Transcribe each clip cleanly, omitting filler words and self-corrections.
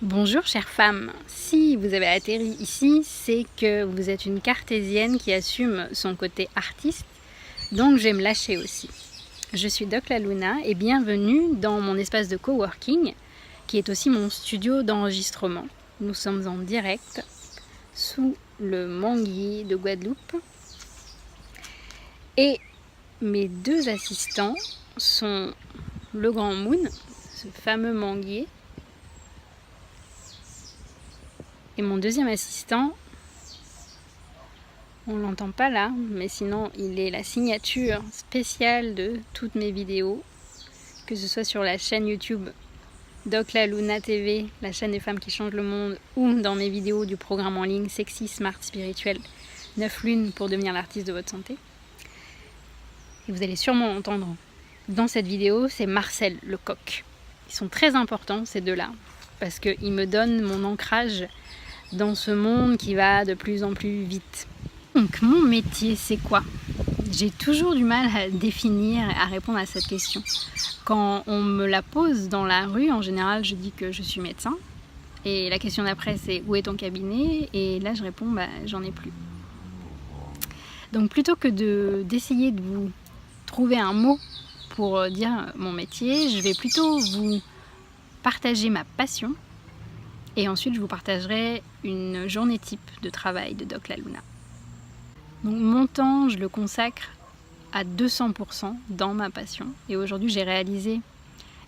Bonjour chère femme, si vous avez atterri ici, c'est que vous êtes une cartésienne qui assume son côté artiste, donc je vais me lâcher aussi. Je suis Doc La Luna et bienvenue dans mon espace de coworking, qui est aussi mon studio d'enregistrement. Nous sommes en direct sous le manguier de Guadeloupe et mes deux assistants sont le Grand Moon, ce fameux manguier, et mon deuxième assistant, on ne l'entend pas là, mais sinon il est la signature spéciale de toutes mes vidéos, que ce soit sur la chaîne YouTube Doc La Luna TV, la chaîne des femmes qui changent le monde, ou dans mes vidéos du programme en ligne Sexy, Smart, Spirituel, 9 lunes pour devenir l'artiste de votre santé. Et vous allez sûrement entendre dans cette vidéo, c'est Marcel le coq. Ils sont très importants ces deux-là, parce qu'ils me donnent mon ancrage dans ce monde qui va de plus en plus vite. Donc mon métier c'est quoi? J'ai toujours du mal à définir, à répondre à cette question. Quand on me la pose dans la rue, en général je dis que je suis médecin. Et la question d'après c'est où est ton cabinet? Et là je réponds j'en ai plus. Donc plutôt que d'essayer de vous trouver un mot pour dire mon métier, je vais plutôt vous partager ma passion. Et ensuite, je vous partagerai une journée type de travail de Doc La Luna. Donc mon temps, je le consacre à 200% dans ma passion. Et aujourd'hui, j'ai réalisé,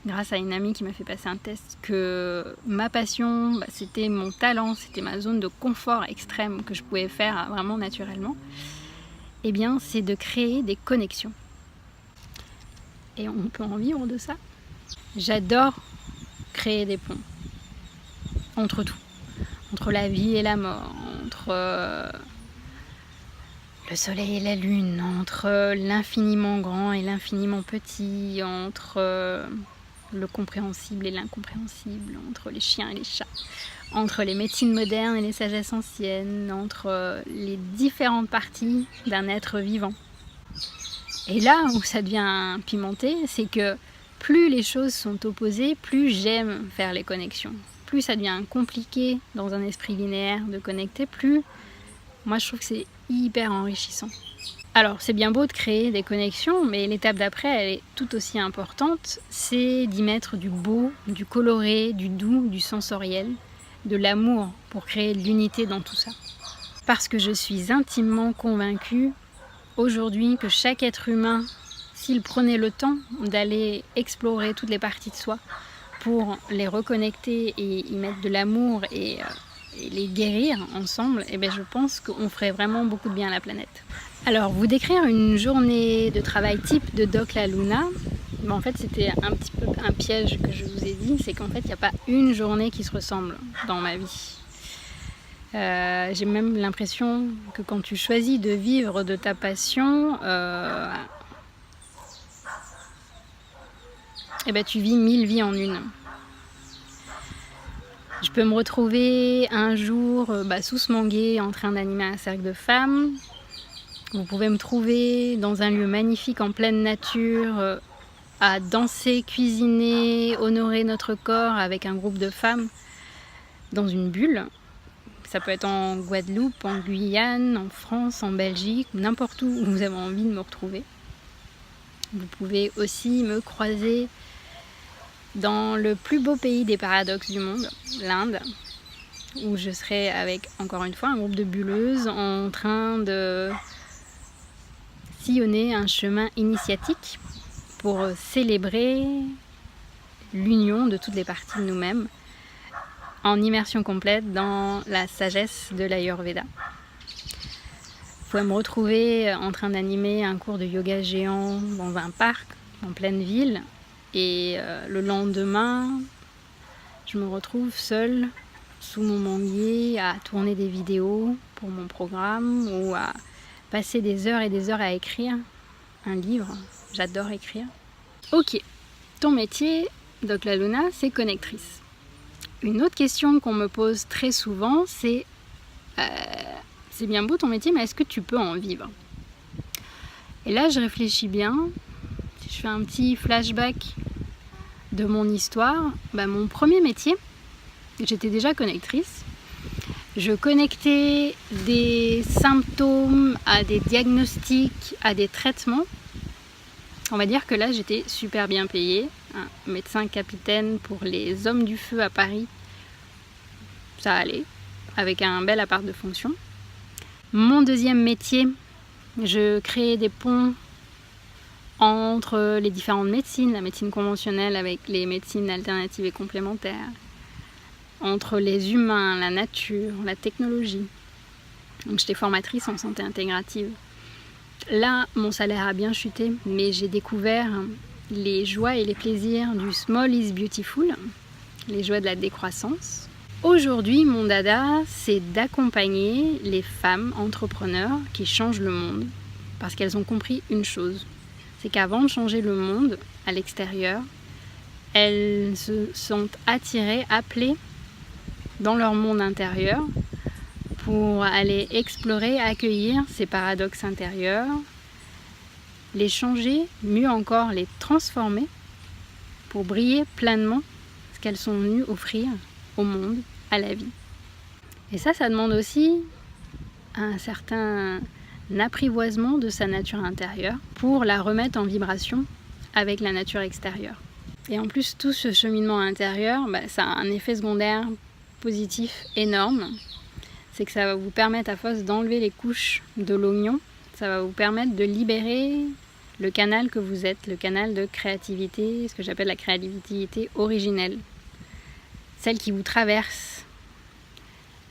grâce à une amie qui m'a fait passer un test, que ma passion, c'était mon talent, c'était ma zone de confort extrême que je pouvais faire vraiment naturellement. Eh bien, c'est de créer des connexions. Et on peut en vivre de ça. J'adore créer des ponts. Entre tout, entre la vie et la mort, entre le soleil et la lune, entre l'infiniment grand et l'infiniment petit, entre le compréhensible et l'incompréhensible, entre les chiens et les chats, entre les médecines modernes et les sagesses anciennes, entre les différentes parties d'un être vivant. Et là où ça devient pimenté, c'est que plus les choses sont opposées, plus j'aime faire les connexions. Plus ça devient compliqué dans un esprit linéaire de connecter, plus moi je trouve que c'est hyper enrichissant. Alors c'est bien beau de créer des connexions, mais l'étape d'après elle est tout aussi importante, c'est d'y mettre du beau, du coloré, du doux, du sensoriel, de l'amour pour créer de l'unité dans tout ça. Parce que je suis intimement convaincue aujourd'hui que chaque être humain, s'il prenait le temps d'aller explorer toutes les parties de soi, pour les reconnecter et y mettre de l'amour et les guérir ensemble, et je pense qu'on ferait vraiment beaucoup de bien à la planète. Alors, vous décrire une journée de travail type de Doc La Luna, en fait c'était un petit peu un piège que je vous ai dit, c'est qu'en fait il n'y a pas une journée qui se ressemble dans ma vie. J'ai même l'impression que quand tu choisis de vivre de ta passion, tu vis 1000 vies en une. Je peux me retrouver un jour sous ce manguier en train d'animer un cercle de femmes. Vous pouvez me trouver dans un lieu magnifique en pleine nature, à danser, cuisiner, honorer notre corps avec un groupe de femmes dans une bulle. Ça peut être en Guadeloupe, en Guyane, en France, en Belgique, n'importe où vous avez envie de me retrouver. Vous pouvez aussi me croiser dans le plus beau pays des paradoxes du monde, l'Inde, où je serai avec, encore une fois, un groupe de bulleuses en train de sillonner un chemin initiatique pour célébrer l'union de toutes les parties de nous-mêmes en immersion complète dans la sagesse de l'Ayurveda. Vous pouvez me retrouver en train d'animer un cours de yoga géant dans un parc en pleine ville. Et le lendemain, je me retrouve seule sous mon manguier à tourner des vidéos pour mon programme ou à passer des heures et des heures à écrire un livre. J'adore écrire. Ok, ton métier, Doc La Luna, c'est connectrice. Une autre question qu'on me pose très souvent, c'est bien beau ton métier, mais est-ce que tu peux en vivre? Et là, je réfléchis bien. Je fais un petit flashback de mon histoire. Mon premier métier, j'étais déjà connectrice. Je connectais des symptômes à des diagnostics, à des traitements. On va dire que là, j'étais super bien payée. Un médecin capitaine pour les hommes du feu à Paris, ça allait, avec un bel appart de fonction. Mon deuxième métier, je créais des ponts entre les différentes médecines, la médecine conventionnelle avec les médecines alternatives et complémentaires, entre les humains, la nature, la technologie. Donc j'étais formatrice en santé intégrative. Là, mon salaire a bien chuté, mais j'ai découvert les joies et les plaisirs du small is beautiful, les joies de la décroissance. Aujourd'hui, mon dada, c'est d'accompagner les femmes entrepreneurs qui changent le monde, parce qu'elles ont compris une chose, c'est qu'avant de changer le monde à l'extérieur, elles se sont attirées, appelées dans leur monde intérieur pour aller explorer, accueillir ces paradoxes intérieurs, les changer, mieux encore les transformer pour briller pleinement ce qu'elles sont venues offrir au monde, à la vie. Et ça demande aussi un certain apprivoisement de sa nature intérieure pour la remettre en vibration avec la nature extérieure. Et en plus, tout ce cheminement intérieur, ça a un effet secondaire positif énorme. C'est que ça va vous permettre, à force d'enlever les couches de l'oignon, ça va vous permettre de libérer le canal que vous êtes, le canal de créativité, ce que j'appelle la créativité originelle. Celle qui vous traverse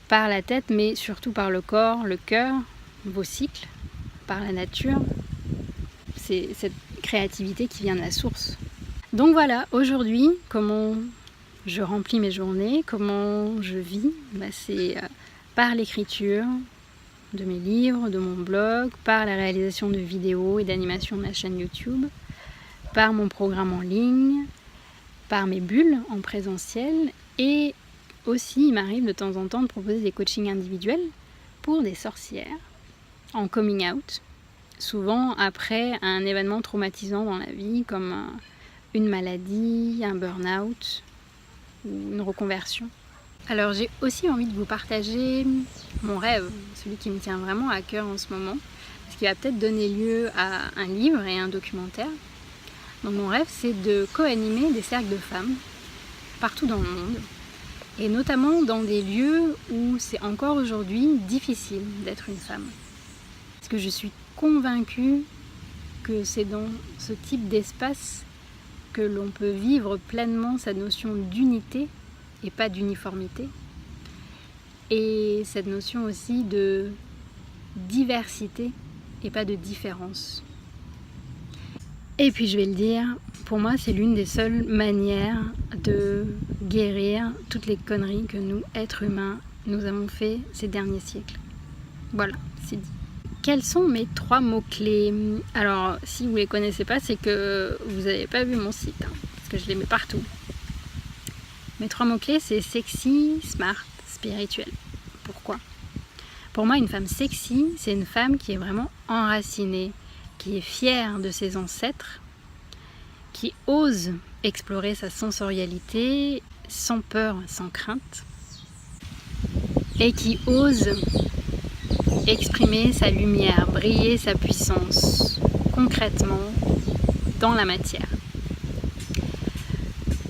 par la tête, mais surtout par le corps, le cœur, vos cycles, par la nature. C'est cette créativité qui vient de la source. Donc voilà, aujourd'hui, comment je remplis mes journées, comment je vis, c'est par l'écriture de mes livres, de mon blog, par la réalisation de vidéos et d'animations de ma chaîne YouTube, par mon programme en ligne, par mes bulles en présentiel, et aussi il m'arrive de temps en temps de proposer des coachings individuels pour des sorcières en coming out, souvent après un événement traumatisant dans la vie comme une maladie, un burn-out ou une reconversion. Alors j'ai aussi envie de vous partager mon rêve, celui qui me tient vraiment à cœur en ce moment, ce qui va peut-être donner lieu à un livre et un documentaire. Donc mon rêve, c'est de co-animer des cercles de femmes partout dans le monde, et notamment dans des lieux où c'est encore aujourd'hui difficile d'être une femme. Parce que je suis convaincue que c'est dans ce type d'espace que l'on peut vivre pleinement sa notion d'unité et pas d'uniformité, et cette notion aussi de diversité et pas de différence. Et puis je vais le dire, pour moi c'est l'une des seules manières de guérir toutes les conneries que nous, êtres humains, nous avons fait ces derniers siècles. Voilà, c'est dit. Quels sont mes 3 mots-clés? Alors, si vous ne les connaissez pas, c'est que vous n'avez pas vu mon site, parce que je les mets partout. Mes 3 mots-clés, c'est sexy, smart, spirituel. Pourquoi? Pour moi, une femme sexy, c'est une femme qui est vraiment enracinée, qui est fière de ses ancêtres, qui ose explorer sa sensorialité sans peur, sans crainte, et qui ose exprimer sa lumière, briller sa puissance concrètement dans la matière.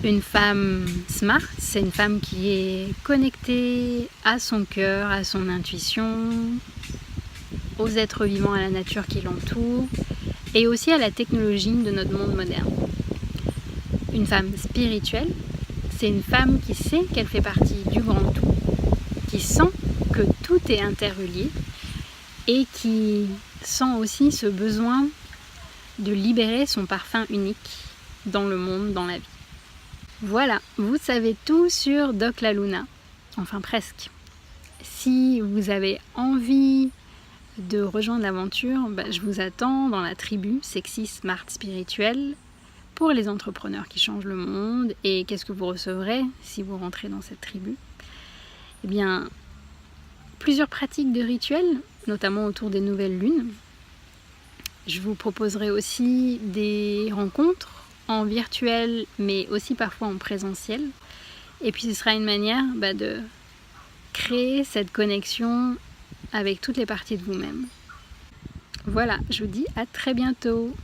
Une femme smart, c'est une femme qui est connectée à son cœur, à son intuition, aux êtres vivants, à la nature qui l'entoure, et aussi à la technologie de notre monde moderne. Une femme spirituelle, c'est une femme qui sait qu'elle fait partie du grand tout, qui sent que tout est interrelié, et qui sent aussi ce besoin de libérer son parfum unique dans le monde, dans la vie. Voilà, vous savez tout sur Doc La Luna, enfin presque. Si vous avez envie de rejoindre l'aventure, je vous attends dans la tribu Sexy Smart Spirituel pour les entrepreneurs qui changent le monde. Et qu'est-ce que vous recevrez si vous rentrez dans cette tribu? Eh bien, plusieurs pratiques de rituels, notamment autour des nouvelles lunes. Je vous proposerai aussi des rencontres en virtuel, mais aussi parfois en présentiel, Et puis ce sera une manière de créer cette connexion avec toutes les parties de vous-même. Voilà, je vous dis à très bientôt.